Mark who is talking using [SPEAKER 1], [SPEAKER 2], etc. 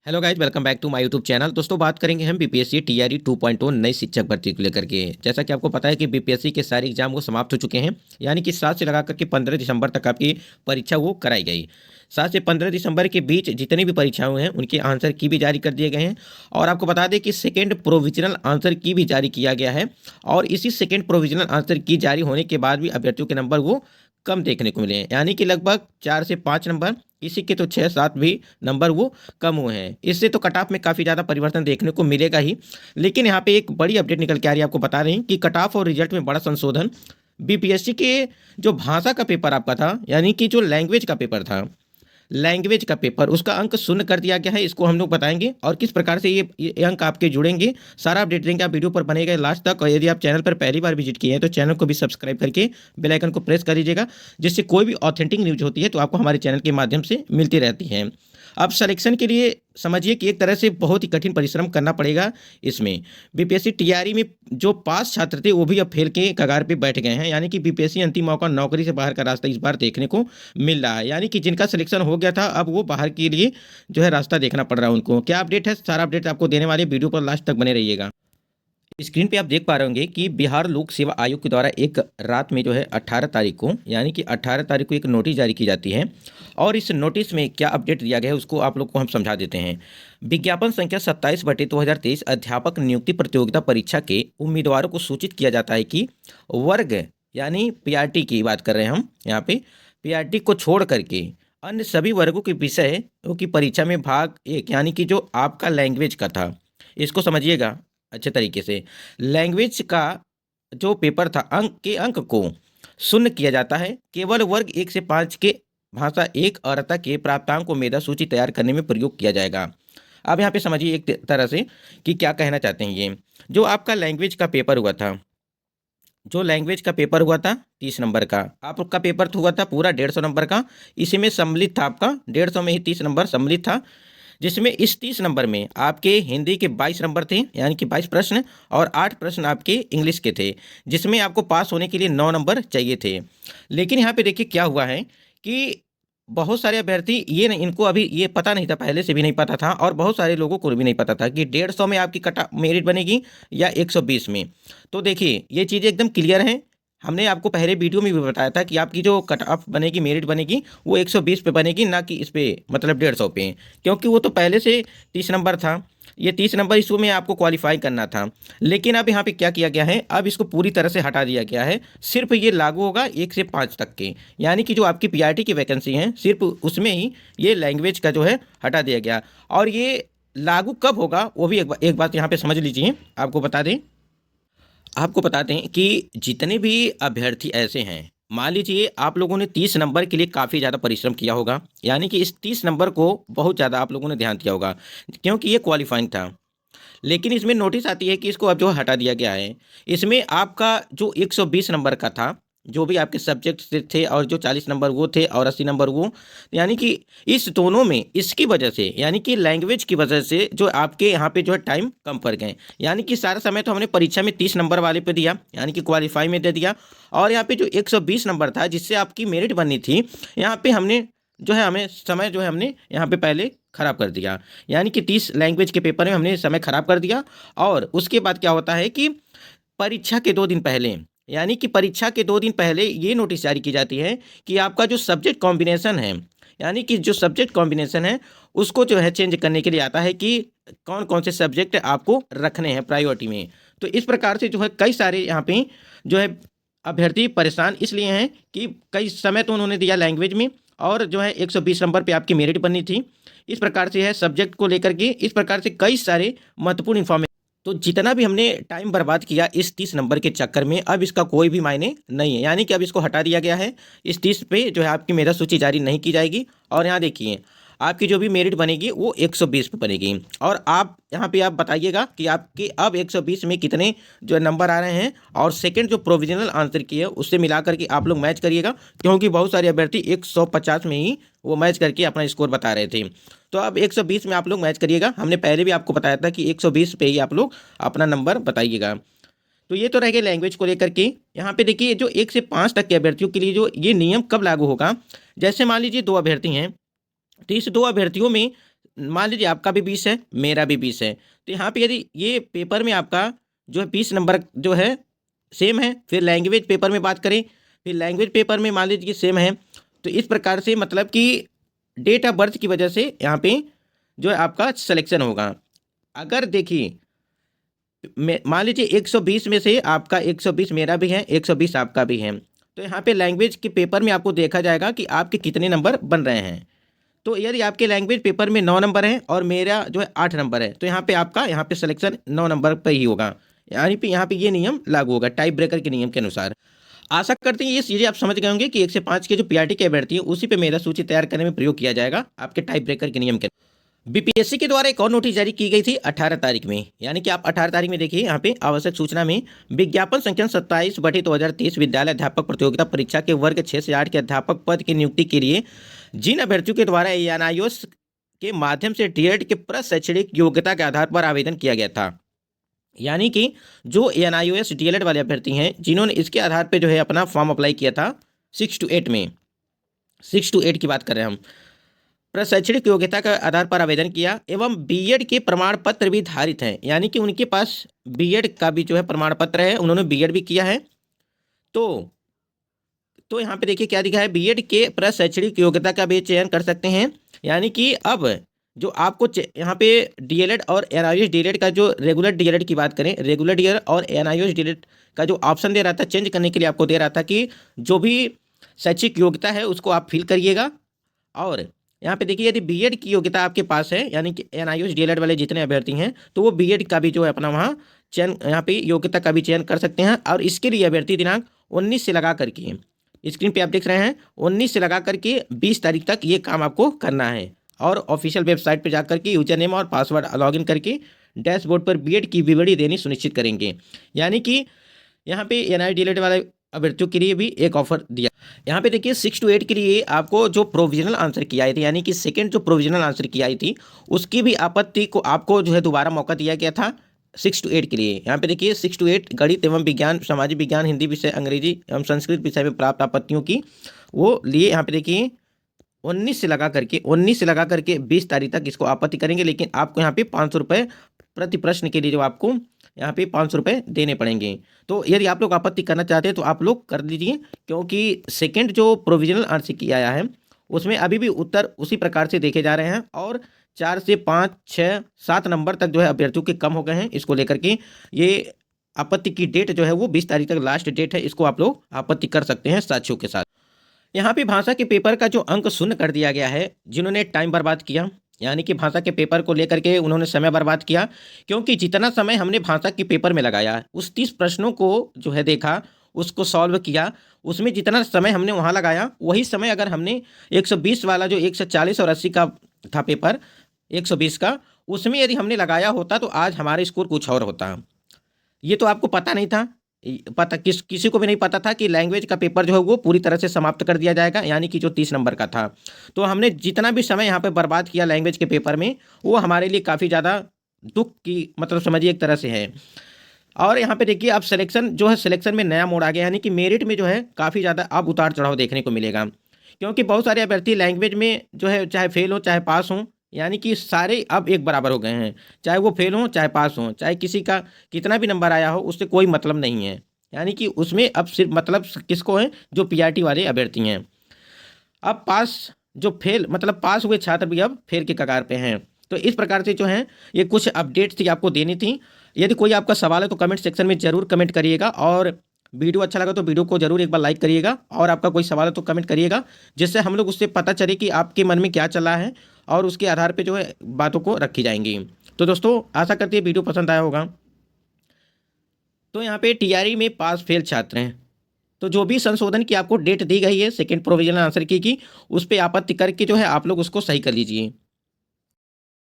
[SPEAKER 1] Hello guys, welcome back to my YouTube channel. दोस्तों, बात करेंगे हम बीपीएससी टीआरई 2.0 नई शिक्षक भर्ती को लेकर के। जैसा कि आपको पता है कि बीपीएससी के सारे एग्जाम वो समाप्त हो चुके हैं, यानी कि 7 से लगा करके 15 दिसंबर तक आपकी परीक्षा वो कराई गई। 7 से 15 दिसंबर के बीच जितनी भी परीक्षाएं हुए हैं उनके आंसर की भी जारी कर दिए गए हैं। और आपको बता दें कि सेकेंड प्रोविजनल आंसर की भी जारी किया गया है। और इसी सेकेंड प्रोविजनल आंसर की जारी होने के बाद भी अभ्यर्थियों के नंबर वो कम देखने को मिले हैं, यानी कि लगभग 4 से 5 नंबर, किसी के तो 6-7 भी नंबर वो कम हुए हैं। इससे तो कट ऑफ में काफ़ी ज़्यादा परिवर्तन देखने को मिलेगा ही। लेकिन यहाँ पे एक बड़ी अपडेट निकल के आ रही है, आपको बता रही कि कट ऑफ और रिजल्ट में बड़ा संशोधन। बीपीएससी के जो भाषा का पेपर आपका था, यानी कि जो लैंग्वेज का पेपर था, लैंग्वेज का पेपर, उसका अंक शून्य कर दिया गया है। इसको हम लोग बताएंगे और किस प्रकार से ये अंक आपके जुड़ेंगे, सारा अपडेट देंगे। आप वीडियो पर बनेगा लास्ट तक। और यदि आप चैनल पर पहली बार विजिट किए हैं तो चैनल को भी सब्सक्राइब करके बेल आइकन को प्रेस कर दीजिएगा, जिससे कोई भी ऑथेंटिक न्यूज होती है तो आपको हमारे चैनल के माध्यम से मिलती रहती है। अब सिलेक्शन के लिए समझिए कि एक तरह से बहुत ही कठिन परिश्रम करना पड़ेगा। इसमें बीपीएससी टीआरई में जो पास छात्र थे वो भी अब फेल के कगार पे बैठ गए हैं, यानी कि बीपीएससी अंतिम मौका, नौकरी से बाहर का रास्ता इस बार देखने को मिल रहा है। यानी कि जिनका सिलेक्शन हो गया था अब वो बाहर के लिए जो है रास्ता देखना पड़ रहा है उनको। क्या अपडेट है, सारा अपडेट आपको देने वाले, वीडियो पर लास्ट तक बने रहिएगा। स्क्रीन पे आप देख पा रहे होंगे कि बिहार लोक सेवा आयोग के द्वारा एक रात में जो है 18 तारीख को, यानी कि 18 तारीख को एक नोटिस जारी की जाती है। और इस नोटिस में क्या अपडेट दिया गया है उसको आप लोग को हम समझा देते हैं। विज्ञापन संख्या 27/2023 अध्यापक नियुक्ति प्रतियोगिता परीक्षा के उम्मीदवारों को सूचित किया जाता है कि वर्ग, यानी पीआरटी की बात कर रहे हैं हम यहाँ पे, पीआरटी को छोड़ करके अन्य सभी वर्गों के विषय की परीक्षा में भाग एक, यानी कि जो आपका लैंग्वेज का था, इसको समझिएगा अच्छे तरीके से। लैंग्वेज का जो पेपर था, अंक को शून्य किया जाता है। केवल वर्ग 1 से 5 के भाषा एक अर्हता के प्राप्तांक को मेधा सूची तैयार करने में प्रयोग किया जाएगा। अब यहाँ पे समझिए एक तरह से कि क्या कहना चाहते हैं। ये जो आपका लैंग्वेज का पेपर हुआ था, जो लैंग्वेज का पेपर हुआ था 30 नंबर का, आपका पेपर हुआ था पूरा 150 नंबर का। इसी में सम्मिलित था आपका 150 में ही 30 नंबर सम्मिलित था, जिसमें इस 30 नंबर में आपके हिंदी के 22 नंबर थे, यानी कि 22 प्रश्न, और 8 प्रश्न आपके इंग्लिश के थे, जिसमें आपको पास होने के लिए 9 नंबर चाहिए थे। लेकिन यहाँ पे देखिए क्या हुआ है कि बहुत सारे अभ्यर्थी ये नहीं, इनको अभी ये पता नहीं था, पहले से भी नहीं पता था, और बहुत सारे लोगों को भी नहीं पता था कि 150 में आपकी कट मेरिट बनेगी या 120 में। तो देखिए ये चीज़ें एकदम क्लियर हैं। हमने आपको पहले वीडियो में भी बताया था कि आपकी जो कट ऑफ बनेगी, मेरिट बनेगी, वो 120 पे बनेगी, ना कि इस पे, मतलब 150 पे, क्योंकि वो तो पहले से 30 नंबर था। ये 30 नंबर इशू में आपको क्वालिफाई करना था। लेकिन अब यहाँ पे क्या किया गया है, अब इसको पूरी तरह से हटा दिया गया है। सिर्फ ये लागू होगा 1 से 5 तक के, यानी कि जो आपकी पीआरटी की वैकेंसी है सिर्फ उसमें ही ये लैंग्वेज का जो है हटा दिया गया। और ये लागू कब होगा वो भी एक बात यहाँ पे समझ लीजिए। आपको बताते हैं कि जितने भी अभ्यर्थी ऐसे हैं, मान लीजिए आप लोगों ने 30 नंबर के लिए काफ़ी ज़्यादा परिश्रम किया होगा, यानी कि इस 30 नंबर को बहुत ज़्यादा आप लोगों ने ध्यान दिया होगा, क्योंकि ये क्वालिफाइंग था। लेकिन इसमें नोटिस आती है कि इसको अब जो हटा दिया गया है। इसमें आपका जो 120 नंबर का था, जो भी आपके सब्जेक्ट से थे, और जो 40 नंबर वो थे और 80 नंबर वो, यानी कि इस दोनों में इसकी वजह से, यानी कि लैंग्वेज की वजह से जो आपके यहाँ पे जो है टाइम कम पड़ गए। यानी कि सारा समय तो हमने परीक्षा में 30 नंबर वाले पे दिया, यानी कि क्वालिफाई में दे दिया, और यहाँ पे जो 120 नंबर था जिससे आपकी मेरिट बननी थी, यहाँ पे हमने जो है, हमें समय जो है हमने यहाँ पे पहले खराब कर दिया। यानी कि 30 लैंग्वेज के पेपर में हमने समय खराब कर दिया। और उसके बाद क्या होता है कि परीक्षा के 2 दिन पहले, यानी कि परीक्षा के 2 दिन पहले ये नोटिस जारी की जाती है कि आपका जो सब्जेक्ट कॉम्बिनेशन है, यानी कि जो सब्जेक्ट कॉम्बिनेशन है उसको जो है चेंज करने के लिए आता है कि कौन कौन से सब्जेक्ट आपको रखने हैं प्रायोरिटी में। तो इस प्रकार से जो है कई सारे यहाँ पे जो है अभ्यर्थी परेशान इसलिए हैं कि कई समय तो उन्होंने दिया लैंग्वेज में, और जो है 120 नंबर पे आपकी मेरिट बननी थी। इस प्रकार से है सब्जेक्ट को लेकर के, इस प्रकार से कई सारे महत्वपूर्ण इन्फॉर्मेशन। तो जितना भी हमने टाइम बर्बाद किया इस 30 नंबर के चक्कर में, अब इसका कोई भी मायने नहीं है, यानी कि अब इसको हटा दिया गया है। इस 30 पे जो है आपकी मेधा सूची जारी नहीं की जाएगी। और यहाँ देखिए आपकी जो भी मेरिट बनेगी वो 120 पे बनेगी। और आप यहाँ पे आप बताइएगा कि आपके अब 120 में कितने जो नंबर आ रहे हैं, और सेकंड जो प्रोविजनल आंसर की है उससे मिला करके आप लोग मैच करिएगा, क्योंकि बहुत सारे अभ्यर्थी 150 में ही वो मैच करके अपना स्कोर बता रहे थे। तो अब 120 में आप लोग मैच करिएगा। हमने पहले भी आपको बताया था कि 120 पे ही आप लोग अपना नंबर बताइएगा। तो ये तो रह गए लैंग्वेज को लेकर के। यहाँ पे देखिए जो 1 से 5 तक के अभ्यर्थियों के लिए जो ये नियम कब लागू होगा, जैसे मान लीजिए 2 अभ्यर्थी हैं, तो इस 2 अभ्यर्थियों में मान लीजिए आपका भी 20 है, मेरा भी 20 है, तो यहाँ पे यदि ये पेपर में आपका जो है 20 नंबर जो है सेम है, फिर लैंग्वेज पेपर में बात करें, फिर लैंग्वेज पेपर में मान लीजिए कि सेम है, तो इस प्रकार से मतलब कि डेट ऑफ बर्थ की वजह से यहाँ पे जो है आपका सिलेक्शन होगा। अगर देखिए मान लीजिए 120 में से आपका 120 मेरा भी है, 120 आपका भी है, तो यहाँ पे लैंग्वेज के पेपर में आपको देखा जाएगा कि आपके कितने नंबर बन रहे हैं। तो यदि आपके लैंग्वेज पेपर में 9 नंबर हैं और मेरा जो है 8 नंबर है, तो यहाँ पे आपका यहाँ पे सिलेक्शन 9 नंबर पर ही होगा, यानी कि यहाँ पे ये नियम लागू होगा टाइप ब्रेकर के नियम के अनुसार। आशा करते हैं ये चीज़ें आप समझ गए होंगे कि 1 से 5 के जो पीआरटी के अभ्यर्थी है उसी पे मेरा सूची तैयार करने में प्रयोग किया जाएगा आपके टाइप ब्रेकर के नियम के। बीपीएससी के द्वारा एक और नोटिस जारी की गई थी 18 तारीख में, यानी कि आप 18 तारीख में देखिए यहाँ पे आवश्यक सूचना में विज्ञापन संख्या 27/2023 विद्यालय अध्यापक प्रतियोगिता परीक्षा के वर्ग 6 से 8 के अध्यापक पद की नियुक्ति के लिए जिन अभ्यर्थियों के द्वारा एएनआईओएस के माध्यम से डीएड के प्रशैक्षणिक योग्यता के आधार पर आवेदन किया गया था, यानी कि जो एएनआईओएस डीएलएड वाले अभ्यर्थी हैं जिन्होंने इसके आधार पर जो है अपना फॉर्म अप्लाई किया था 6 to 8 में, 6 to 8 की बात कर रहे हैं हम, प्रशैक्षणिक योग्यता के आधार पर आवेदन किया एवं बीएड के प्रमाण पत्र भी धारित हैं, यानी कि उनके पास बीएड का भी जो है प्रमाण पत्र है, उन्होंने बीएड भी किया है। तो यहाँ पे देखिए क्या दिखा है, बीएड के प्रशैक्षणिक योग्यता का भी चयन कर सकते हैं, यानी कि अब जो आपको यहाँ पे डीएलएड और एनआईओएस डीएलएड का जो रेगुलर डीएलएड की बात करें, रेगुलर डीएलएड और एनआईओएस डीएलएड का जो ऑप्शन दे रहा था चेंज करने के लिए आपको दे रहा था कि जो भी शैक्षिक योग्यता है उसको आप फिल करिएगा। और यहाँ पे देखिए यदि बीएड की योग्यता आपके पास है, यानी कि एनआईओएस डीएलएड वाले जितने अभ्यर्थी हैं तो वो बीएड का भी जो है अपना वहाँ चयन, यहाँ पे योग्यता का भी चयन कर सकते हैं। और इसके लिए अभ्यर्थी दिनांक 19 से लगा करके, स्क्रीन पे आप देख रहे हैं 19 से लगा करके 20 तारीख तक ये काम आपको करना है, और ऑफिशियल वेबसाइट पर जाकर के यूजर नेम और पासवर्ड लॉगिन करके डैशबोर्ड पर बीएड की विवरण देनी सुनिश्चित करेंगे। यानी कि यहाँ पे एनआईओएस डीएलएड वाले अभ्यर्थियों के लिए भी एक ऑफर दिया। यहाँ पे देखिए 6 to 8 के लिए आपको जो प्रोविजनल आंसर की आई थी, यानी कि सेकंड जो प्रोविजनल आंसर की आई थी उसकी भी आपत्ति को आपको जो है दोबारा मौका दिया गया था 6 to 8 के लिए। यहाँ पे देखिए 6 to 8 गणित एवं विज्ञान, सामाजिक विज्ञान, हिंदी विषय, अंग्रेजी एवं संस्कृत विषय में प्राप्त आपत्तियों की वो लिए यहाँ पे देखिए 19 से लगा करके 20 तारीख तक इसको आपत्ति करेंगे, लेकिन आपको यहाँ पे 500 रुपये प्रति प्रश्न के लिए जो आपको यहाँ पे 500 रुपये देने पड़ेंगे। तो यदि आप लोग आपत्ति करना चाहते हैं तो आप लोग कर दीजिए, क्योंकि सेकंड जो प्रोविजनल आंसर की आया है उसमें अभी भी उत्तर उसी प्रकार से देखे जा रहे हैं, और 4 से 5, 6, 7 नंबर तक जो है अभ्यर्थियों के कम हो गए हैं। इसको लेकर के ये आपत्ति की डेट जो है वो 20 तारीख तक लास्ट डेट है, इसको आप लोग आपत्ति कर सकते हैं साथियों के साथ। यहाँ पे भाषा के पेपर का जो अंक शून्य कर दिया गया है, जिन्होंने टाइम बर्बाद किया, यानी कि भाषा के पेपर को लेकर के उन्होंने समय बर्बाद किया, क्योंकि जितना समय हमने भाषा के पेपर में लगाया उस 30 प्रश्नों को जो है देखा, उसको सॉल्व किया, उसमें जितना समय हमने वहाँ लगाया वही समय अगर हमने 120 वाला जो 140 और 80 का था पेपर 120 का, उसमें यदि हमने लगाया होता तो आज हमारा स्कोर कुछ और होता। ये तो आपको पता नहीं था, किसी को भी नहीं पता था कि लैंग्वेज का पेपर जो है वो पूरी तरह से समाप्त कर दिया जाएगा, यानी कि जो 30 नंबर का था। तो हमने जितना भी समय यहाँ पे बर्बाद किया लैंग्वेज के पेपर में वो हमारे लिए काफ़ी ज़्यादा दुख की मतलब समझिए एक तरह से है। और यहाँ पे देखिए अब सिलेक्शन जो है, सिलेक्शन में नया मोड़ आ गया, यानी कि मेरिट में जो है काफ़ी ज़्यादा अब उतार चढ़ाव देखने को मिलेगा, क्योंकि बहुत सारे अभ्यर्थी लैंग्वेज में जो है चाहे फेल हो चाहे पास हो, यानी कि सारे अब एक बराबर हो गए हैं, चाहे वो फेल हो चाहे पास हो, चाहे किसी का कितना भी नंबर आया हो उससे कोई मतलब नहीं है। यानी कि उसमें अब सिर्फ मतलब किसको है, जो पीआरटी वाले अभ्यर्थी हैं। अब पास जो फेल मतलब पास हुए छात्र भी अब फेल के कगार पे हैं। तो इस प्रकार से जो है ये कुछ अपडेट्स थी आपको देनी थी। यदि कोई आपका सवाल है तो कमेंट सेक्शन में ज़रूर कमेंट करिएगा, और वीडियो अच्छा लगा तो वीडियो को जरूर एक बार लाइक करिएगा, और आपका कोई सवाल है तो कमेंट करिएगा, जिससे हम लोग उससे पता चले कि आपके मन में क्या चल रहा है, और उसके आधार पे जो है बातों को रखी जाएंगी। तो दोस्तों आशा करती है वीडियो पसंद आया होगा। तो यहाँ पे टीआरई में पास फेल छात्र हैं, तो जो भी संशोधन की आपको डेट दी गई है सेकंड प्रोविजनल आंसर की उस पर आपत्ति करके जो है आप लोग उसको सही कर लीजिए।